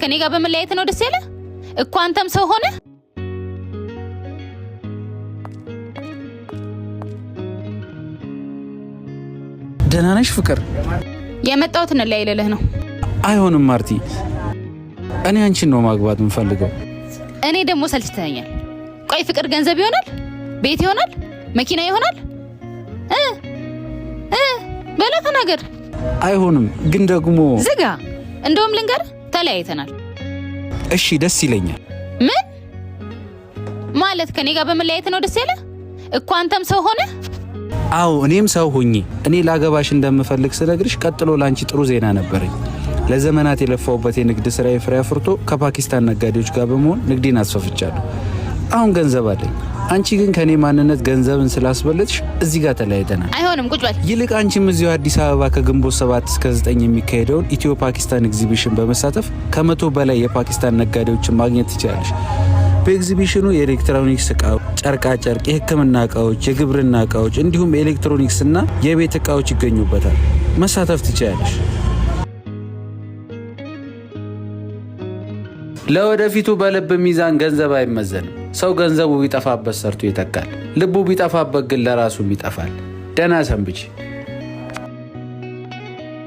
ከኔ ጋር በመለያየት ነው ደስ ያለ እኮ አንተም ሰው ሆነ ደህና ነሽ ፍቅር? የመጣሁት እንለያይልህ ነው። አይሆንም ማርቲ፣ እኔ አንቺን ነው ማግባት የምፈልገው። እኔ ደግሞ ሰልችተኛል። ቆይ ፍቅር ገንዘብ ይሆናል? ቤት ይሆናል? መኪና ይሆናል? በላ ተናገር። አይሆንም ግን ደግሞ ዝጋ። እንደውም ልንገር ተለያይተናል። እሺ ደስ ይለኛል። ምን ማለት ከኔ ጋር በመለያየት ነው ደስ ያለ እኮ አንተም ሰው ሆነ? አዎ እኔም ሰው ሆኜ እኔ ላገባሽ እንደምፈልግ ስለግርሽ ቀጥሎ ላንቺ ጥሩ ዜና ነበረኝ። ለዘመናት የለፋውበት የንግድ ስራዬ ፍሬ አፍርቶ ከፓኪስታን ነጋዴዎች ጋር በመሆን ንግዴን አስፋፍቻለሁ። አሁን ገንዘብ አለኝ። አንቺ ግን ከኔ ማንነት ገንዘብን ስላስበለጥሽ እዚህ ጋር ተለያይተናል። አይሆንም ቁጭ በል። ይልቅ አንቺም እዚሁ አዲስ አበባ ከግንቦት 7 እስከ 9 የሚካሄደውን ኢትዮ ፓኪስታን ኤግዚቢሽን በመሳተፍ ከ100 በላይ የፓኪስታን ነጋዴዎችን ማግኘት ትችላለሽ። በኤግዚቢሽኑ የኤሌክትሮኒክስ እቃዎች፣ ጨርቃ ጨርቅ፣ የሕክምና እቃዎች፣ የግብርና እቃዎች እንዲሁም የኤሌክትሮኒክስ እና የቤት እቃዎች ይገኙበታል። መሳተፍ ትችላለሽ። ለወደፊቱ በልብ ሚዛን ገንዘብ አይመዘንም። ሰው ገንዘቡ ቢጠፋበት ሰርቶ ይተካል፣ ልቡ ቢጠፋበት ግን ለራሱም ይጠፋል። ደህና ሰንብቺ።